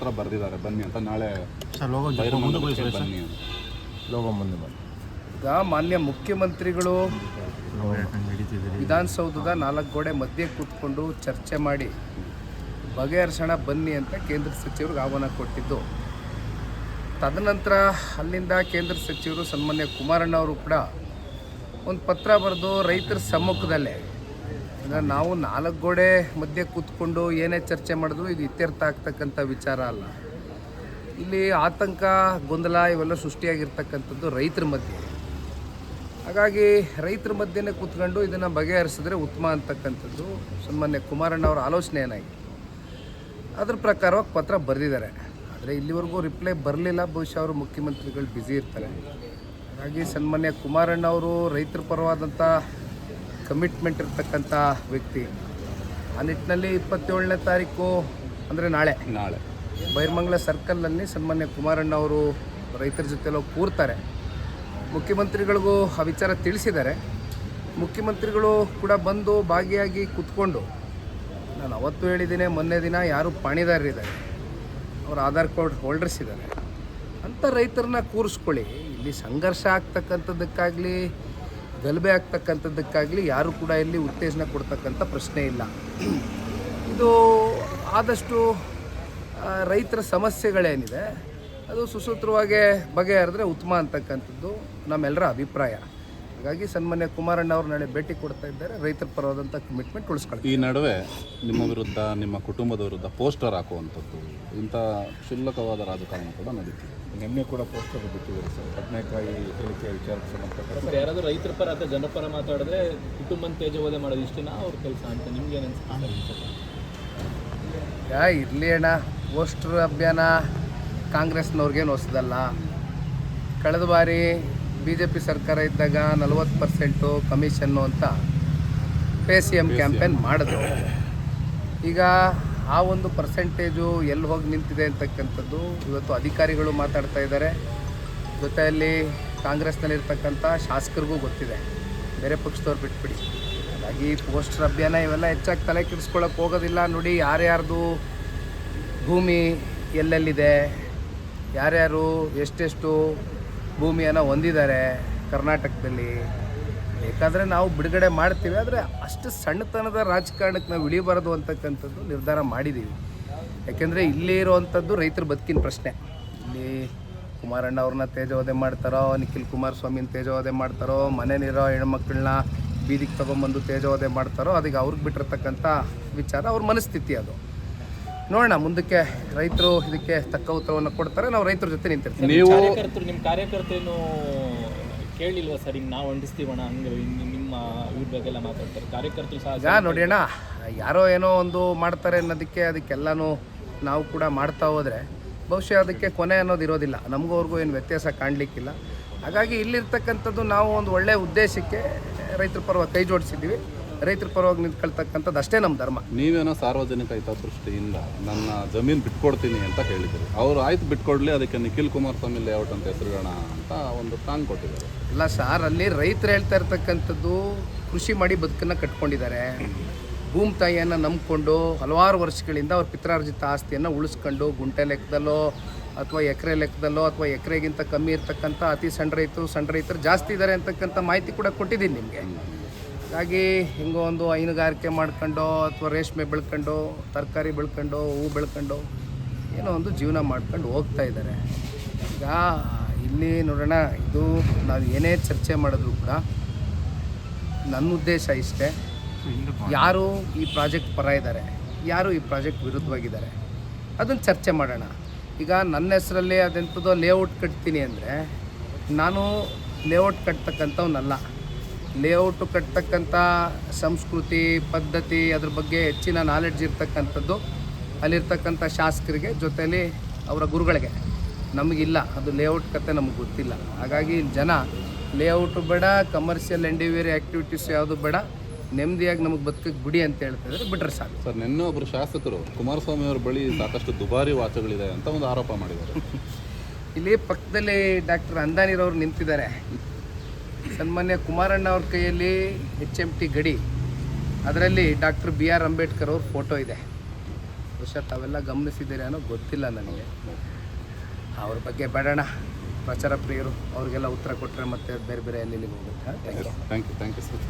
ಹತ್ರ ಬರೆದಿದ್ದಾರೆ ಬನ್ನಿ ಅಂತ ನಾಳೆ ಬನ್ನಿ ಅಂತ. ಈಗ ಮಾನ್ಯ ಮುಖ್ಯಮಂತ್ರಿಗಳು ವಿಧಾನಸೌಧದ 4 ಗೋಡೆ ಮಧ್ಯೆ ಕೂತ್ಕೊಂಡು ಚರ್ಚೆ ಮಾಡಿ ಬಗೆಹರಿಸೋಣ ಬನ್ನಿ ಅಂತ ಕೇಂದ್ರ ಸಚಿವರಿಗೆ ಆಹ್ವಾನ ಕೊಟ್ಟಿದ್ದು. ತದನಂತರ ಅಲ್ಲಿಂದ ಕೇಂದ್ರ ಸಚಿವರು ಸನ್ಮಾನ್ಯ ಕುಮಾರಣ್ಣ ಅವರು ಕೂಡ ಒಂದು ಪತ್ರ ಬರೆದು ರೈತರ ಸಮ್ಮುಖದಲ್ಲೇ ನಾವು 4 ಗೋಡೆ ಮಧ್ಯೆ ಕೂತ್ಕೊಂಡು ಏನೇ ಚರ್ಚೆ ಮಾಡಿದ್ರು ಇದು ಇತ್ಯರ್ಥ ಆಗ್ತಕ್ಕಂಥ ವಿಚಾರ ಅಲ್ಲ. ಇಲ್ಲಿ ಆತಂಕ ಗೊಂದಲ ಇವೆಲ್ಲ ಸೃಷ್ಟಿಯಾಗಿರ್ತಕ್ಕಂಥದ್ದು ರೈತರ ಮಧ್ಯೆ. ಹಾಗಾಗಿ ರೈತರ ಮಧ್ಯೆನೇ ಕೂತ್ಕೊಂಡು ಇದನ್ನು ಬಗೆಹರಿಸಿದ್ರೆ ಉತ್ತಮ ಅಂತಕ್ಕಂಥದ್ದು ಸನ್ಮಾನ್ಯ ಕುಮಾರಣ್ಣ ಅವರ ಆಲೋಚನೆ ಏನಾಗಿತ್ತು. ಅದ್ರ ಪ್ರಕಾರವಾಗಿ ಪತ್ರ ಬರೆದಿದ್ದಾರೆ. ಆದರೆ ಇಲ್ಲಿವರೆಗೂ ರಿಪ್ಲೈ ಬರಲಿಲ್ಲ. ಬಹುಶಃ ಅವರು ಮುಖ್ಯಮಂತ್ರಿಗಳು ಬ್ಯುಸಿ ಇರ್ತಾರೆ. ಹಾಗಾಗಿ ಸನ್ಮಾನ್ಯ ಕುಮಾರಣ್ಣ ಅವರು ರೈತರ ಪರವಾದಂಥ ಕಮಿಟ್ಮೆಂಟ್ ಇರ್ತಕ್ಕಂಥ ವ್ಯಕ್ತಿ. ಆ ನಿಟ್ಟಿನಲ್ಲಿ 27ನೇ ತಾರೀಕು ಅಂದರೆ ನಾಳೆ ಬೈರ್ಮಂಗಲ ಸರ್ಕಲ್ನಲ್ಲಿ ಸನ್ಮಾನ್ಯ ಕುಮಾರಣ್ಣ ಅವರು ರೈತರ ಜೊತೆಲ್ಲ ಕೂರ್ತಾರೆ. ಮುಖ್ಯಮಂತ್ರಿಗಳಿಗೂ ಆ ವಿಚಾರ ತಿಳಿಸಿದ್ದಾರೆ. ಮುಖ್ಯಮಂತ್ರಿಗಳು ಕೂಡ ಬಂದು ಭಾಗಿಯಾಗಿ ಕೂತ್ಕೊಂಡು, ನಾನು ಅವತ್ತು ಹೇಳಿದ್ದೀನಿ, ಮೊನ್ನೆ ದಿನ ಯಾರು ಪಾಣಿದಾರರಿದ್ದಾರೆ, ಅವ್ರ ಆಧಾರ್ ಕಾರ್ಡ್ ಹೋಲ್ಡರ್ಸ್ ಇದ್ದಾರೆ ಅಂಥ ರೈತರನ್ನ ಕೂರಿಸ್ಕೊಳ್ಳಿ. ಇಲ್ಲಿ ಸಂಘರ್ಷ ಆಗ್ತಕ್ಕಂಥದ್ದಕ್ಕಾಗಲಿ ಗಲಭೆ ಆಗ್ತಕ್ಕಂಥದ್ದಕ್ಕಾಗಲಿ ಯಾರು ಕೂಡ ಇಲ್ಲಿ ಉತ್ತೇಜನ ಕೊಡ್ತಕ್ಕಂಥ ಪ್ರಶ್ನೆ ಇಲ್ಲ. ಇದು ಆದಷ್ಟು ರೈತರ ಸಮಸ್ಯೆಗಳೇನಿದೆ ಅದು ಸುಸೂತ್ರವಾಗಿ ಬಗೆಹರಿದ್ರೆ ಉತ್ತಮ ಅಂತಕ್ಕಂಥದ್ದು ನಮ್ಮೆಲ್ಲರ ಅಭಿಪ್ರಾಯ. ಹಾಗಾಗಿ ಸನ್ಮಾನ್ಯ ಕುಮಾರಣ್ಣ ಅವರು ನಾಳೆ ಭೇಟಿ ಕೊಡ್ತಾ ಇದ್ದಾರೆ. ರೈತರ ಪರವಾದಂಥ ಕಮಿಟ್ಮೆಂಟ್ ಉಳಿಸ್ಕೊಳ್ಳಿ. ಈ ನಡುವೆ ನಿಮ್ಮ ವಿರುದ್ಧ, ನಿಮ್ಮ ಕುಟುಂಬದ ವಿರುದ್ಧ ಪೋಸ್ಟರ್ ಹಾಕುವಂಥದ್ದು, ಇಂಥ ಕ್ಷುಲ್ಲಕವಾದ ರಾಜಕಾರಣ ಕೂಡ ನಡೀತಿದೆ. ನಿನ್ನೆ ಕೂಡ ಪೋಸ್ಟರ್ ಬಿಟ್ಟಿದ್ದಾರೆ ಸರ್. ಬದನೆಕಾಯಿ ಹೇಳಿಕೆ ವಿಚಾರಕ್ಕೆ ಸಂಬಂಧಪಟ್ಟ ಯಾರಾದರೂ ರೈತರ ಪರ ಅಥವಾ ಜನಪರ ಮಾತಾಡಿದ್ರೆ ಕುಟುಂಬನ ತೇಜೋವಧೆ ಮಾಡೋದು ಇಷ್ಟೇನಾ ಅವ್ರ ಕೆಲಸ ಅಂತ ನಿಮ್ಗೇನು ಅನ್ಸುತ್ತೆ? ಇರಲಿ ಅಣ್ಣ, ಪೋಸ್ಟರ್ ಅಭಿಯಾನ ಕಾಂಗ್ರೆಸ್ನವ್ರಿಗೇನು ಹೊಸದಲ್ಲ. ಕಳೆದ ಬಾರಿ BJP ಸರ್ಕಾರ ಇದ್ದಾಗ 40% ಕಮಿಷನ್ನು ಅಂತ PCM ಕ್ಯಾಂಪೇನ್ ಮಾಡಿದ್ರು. ಈಗ ಆ ಒಂದು ಪರ್ಸೆಂಟೇಜು ಎಲ್ಲಿ ಹೋಗಿ ನಿಂತಿದೆ ಅಂತಕ್ಕಂಥದ್ದು ಇವತ್ತು ಅಧಿಕಾರಿಗಳು ಮಾತಾಡ್ತಾ ಇದ್ದಾರೆ. ಜೊತೆಯಲ್ಲಿ ಕಾಂಗ್ರೆಸ್ನಲ್ಲಿರ್ತಕ್ಕಂಥ ಶಾಸಕರಿಗೂ ಗೊತ್ತಿದೆ, ಬೇರೆ ಪಕ್ಷದವ್ರು ಬಿಟ್ಬಿಡಿ. ಹಾಗಾಗಿ ಪೋಸ್ಟರ್ ಅಭಿಯಾನ ಇವೆಲ್ಲ ಹೆಚ್ಚಾಗಿ ತಲೆ ಕೆಡಿಸ್ಕೊಳ್ಳೋಕೆ ಹೋಗೋದಿಲ್ಲ. ನೋಡಿ, ಯಾರ್ಯಾರ್ದು ಭೂಮಿ ಎಲ್ಲೆಲ್ಲಿದೆ, ಯಾರ್ಯಾರು ಎಷ್ಟೆಷ್ಟು ಭೂಮಿಯನ್ನು ಹೊಂದಿದ್ದಾರೆ ಕರ್ನಾಟಕದಲ್ಲಿ, ಬೇಕಾದರೆ ನಾವು ಬಿಡುಗಡೆ ಮಾಡ್ತೀವಿ. ಆದರೆ ಅಷ್ಟು ಸಣ್ಣತನದ ರಾಜಕಾರಣಕ್ಕೆ ನಾವು ಇಳಿಬಾರದು ಅಂತಕ್ಕಂಥದ್ದು ನಿರ್ಧಾರ ಮಾಡಿದ್ದೀವಿ. ಯಾಕೆಂದರೆ ಇಲ್ಲೇ ಇರುವಂಥದ್ದು ರೈತರ ಬದುಕಿನ ಪ್ರಶ್ನೆ. ಇಲ್ಲಿ ಕುಮಾರಣ್ಣ ಅವ್ರನ್ನ ತೇಜೋವಧೆ ಮಾಡ್ತಾರೋ, ನಿಖಿಲ್ ಕುಮಾರಸ್ವಾಮಿನ ತೇಜೋವಧೆ ಮಾಡ್ತಾರೋ, ಮನೇಲಿರೋ ಹೆಣ್ಮಕ್ಳನ್ನ ಬೀದಿಗೆ ತೊಗೊಂಬಂದು ತೇಜೋವಧೆ ಮಾಡ್ತಾರೋ, ಅದಕ್ಕೆ ಅವ್ರಿಗೆ ಬಿಟ್ಟಿರ್ತಕ್ಕಂಥ ವಿಚಾರ, ಅವ್ರ ಮನಸ್ಥಿತಿ ಅದು. ನೋಡೋಣ, ಮುಂದಕ್ಕೆ ರೈತರು ಇದಕ್ಕೆ ತಕ್ಕ ಉತ್ತರವನ್ನು ಕೊಡ್ತಾರೆ. ನಾವು ರೈತರ ಜೊತೆ ನಿಂತಿರ್ತೀವಿ. ನಿಮ್ಮ ಕಾರ್ಯಕರ್ತೇನು ಕೇಳಿಲ್ವಾ ಸರ್? ಹಿಂಗೆ ನಾವು ಅಂಡಿಸ್ತೀವಣ್ಣ, ಹಂಗೆ ನಿಮ್ಮ ಇವ್ರ ಬಗ್ಗೆ ಎಲ್ಲ ಮಾತಾಡ್ತಾರೆ ಕಾರ್ಯಕರ್ತರು ಸಹ. ಈಗ ನೋಡಿ ಅಣ್ಣ, ಯಾರೋ ಏನೋ ಒಂದು ಮಾಡ್ತಾರೆ ಅನ್ನೋದಕ್ಕೆ ಅದಕ್ಕೆಲ್ಲನೂ ನಾವು ಕೂಡ ಮಾಡ್ತಾ ಹೋದರೆ ಬಹುಶಃ ಅದಕ್ಕೆ ಕೊನೆ ಅನ್ನೋದು ಇರೋದಿಲ್ಲ. ನಮಗೂ ಅವ್ರಿಗೂ ಏನು ವ್ಯತ್ಯಾಸ ಕಾಣಲಿಕ್ಕಿಲ್ಲ. ಹಾಗಾಗಿ ಇಲ್ಲಿರ್ತಕ್ಕಂಥದ್ದು ನಾವು ಒಂದು ಒಳ್ಳೆಯ ಉದ್ದೇಶಕ್ಕೆ ರೈತರ ಪರವಾಗಿ ಕೈ ಜೋಡಿಸಿದ್ದೀವಿ. ರೈತರ ಪರವಾಗಿ ನಿಂತ್ಕೊಳ್ತಕ್ಕಂಥದ್ದು ಅಷ್ಟೇ ನಮ್ಮ ಧರ್ಮ. ನೀವೇನೋ ಸಾರ್ವಜನಿಕ ಹಿತದೃಷ್ಟಿಯಿಂದ ನನ್ನ ಜಮೀನು ಬಿಟ್ಕೊಡ್ತೀನಿ ಅಂತ ಹೇಳಿದ್ರು. ಅವರು ಆಯ್ತು ಬಿಟ್ಕೊಡ್ಲಿ, ಅದಕ್ಕೆ ನಿಖಿಲ್ ಕುಮಾರಸ್ವಾಮಿ ಲೇಔಟ್ ಅಂತ ಹೆಸರುಗೋಣ ಅಂತ ಒಂದು ಪ್ಲಾನ್ ಕೊಟ್ಟಿದ್ದಾರೆ. ಇಲ್ಲ ಸರ್, ಅಲ್ಲಿ ರೈತರು ಹೇಳ್ತಾ ಇರ್ತಕ್ಕಂಥದ್ದು ಕೃಷಿ ಮಾಡಿ ಬದುಕನ್ನು ಕಟ್ಕೊಂಡಿದ್ದಾರೆ. ಭೂಮಿ ತಾಯಿಯನ್ನು ನಂಬಿಕೊಂಡು ಹಲವಾರು ವರ್ಷಗಳಿಂದ ಅವ್ರ ಪಿತ್ರಾರ್ಜಿತ ಆಸ್ತಿಯನ್ನು ಉಳಿಸ್ಕೊಂಡು ಗುಂಟೆ ಲೆಕ್ಕದಲ್ಲೋ ಅಥವಾ ಎಕರೆ ಲೆಕ್ಕದಲ್ಲೋ ಅಥವಾ ಎಕರೆಗಿಂತ ಕಮ್ಮಿ ಇರ್ತಕ್ಕಂಥ ಅತಿ ಸಣ್ಣ ರೈತರು ಜಾಸ್ತಿ ಇದ್ದಾರೆ ಅಂತಕ್ಕಂಥ ಮಾಹಿತಿ ಕೂಡ ಕೊಟ್ಟಿದ್ದೀನಿ ನಿಮಗೆ. ಹಾಗಾಗಿ ಹಿಂಗೋ ಒಂದು ಹೈನುಗಾರಿಕೆ ಮಾಡ್ಕೊಂಡು ಅಥವಾ ರೇಷ್ಮೆ ಬೆಳ್ಕೊಂಡು, ತರಕಾರಿ ಬೆಳ್ಕೊಂಡು, ಹೂವು ಬೆಳ್ಕೊಂಡು ಏನೋ ಒಂದು ಜೀವನ ಮಾಡ್ಕೊಂಡು ಹೋಗ್ತಾ ಇದ್ದಾರೆ. ಈಗ ಇಲ್ಲಿ ನೋಡೋಣ, ಇದು ನಾವು ಏನೇ ಚರ್ಚೆ ಮಾಡಿದ್ರು ಕೂಡ ನನ್ನ ಉದ್ದೇಶ ಇಷ್ಟೇ, ಯಾರು ಈ ಪ್ರಾಜೆಕ್ಟ್ ಪರ ಇದ್ದಾರೆ, ಯಾರು ಈ ಪ್ರಾಜೆಕ್ಟ್ ವಿರುದ್ಧವಾಗಿದ್ದಾರೆ, ಅದನ್ನು ಚರ್ಚೆ ಮಾಡೋಣ. ಈಗ ನನ್ನ ಹೆಸರಲ್ಲಿ ಅದೆಂಥದ್ದೋ ಲೇಔಟ್ ಕಟ್ತೀನಿ ಅಂದರೆ ನಾನು ಲೇಔಟ್ ಕಟ್ತಕ್ಕಂಥವ್ನಲ್ಲ. ಲೇಔಟು ಕಟ್ತಕ್ಕಂಥ ಸಂಸ್ಕೃತಿ ಪದ್ಧತಿ ಅದ್ರ ಬಗ್ಗೆ ಹೆಚ್ಚಿನ ನಾಲೆಡ್ಜ್ ಇರ್ತಕ್ಕಂಥದ್ದು ಅಲ್ಲಿರ್ತಕ್ಕಂಥ ಶಾಸಕರಿಗೆ, ಜೊತೆಯಲ್ಲಿ ಅವರ ಗುರುಗಳಿಗೆ. ನಮಗಿಲ್ಲ, ಅದು ಲೇಔಟ್ ಕತೆ ನಮಗೆ ಗೊತ್ತಿಲ್ಲ. ಹಾಗಾಗಿ ಜನ ಲೇಔಟು ಬೇಡ, ಕಮರ್ಷಿಯಲ್ ಎಂಡಿವೇರಿ ಆ್ಯಕ್ಟಿವಿಟೀಸ್ ಯಾವುದು ಬೇಡ, ನೆಮ್ಮದಿಯಾಗಿ ನಮಗೆ ಬದುಕಕ್ಕೆ ಬಿಡಿ ಅಂತ ಹೇಳ್ತಿದ್ರೆ ಬಿಟ್ರೆ ಸಾಕು. ಸರ್, ನಿನ್ನೆ ಒಬ್ಬರು ಶಾಸಕರು ಕುಮಾರಸ್ವಾಮಿ ಅವರ ಬಳಿ ಸಾಕಷ್ಟು ದುಬಾರಿ ವಾಚಗಳಿದೆ ಅಂತ ಒಂದು ಆರೋಪ ಮಾಡಿದ್ದಾರೆ. ಇಲ್ಲಿ ಪಕ್ಕದಲ್ಲಿ ಡಾಕ್ಟರ್ ಅಂದಾನಿರವ್ರು ನಿಂತಿದ್ದಾರೆ. ಸನ್ಮಾನ್ಯ ಕುಮಾರಣ್ಣ ಅವ್ರ ಕೈಯಲ್ಲಿ HMT ಗಡಿ, ಅದರಲ್ಲಿ ಡಾಕ್ಟರ್ BR ಅಂಬೇಡ್ಕರ್ ಅವ್ರ ಫೋಟೋ ಇದೆ. ಬಹುಶಃ ತಾವೆಲ್ಲ ಗಮನಿಸಿದ್ದೀರಿ ಅನ್ನೋ ಗೊತ್ತಿಲ್ಲ ನನಗೆ. ಅವ್ರ ಬಗ್ಗೆ ಬೇಡಣ, ಪ್ರಚಾರ ಪ್ರಿಯರು, ಅವ್ರಿಗೆಲ್ಲ ಉತ್ತರ ಕೊಟ್ಟರೆ ಮತ್ತೆ ಬೇರೆ ಬೇರೆ ಎಲ್ಲಿಗೆ ಹೋಗುತ್ತೆ. Thank you. Thank you sir.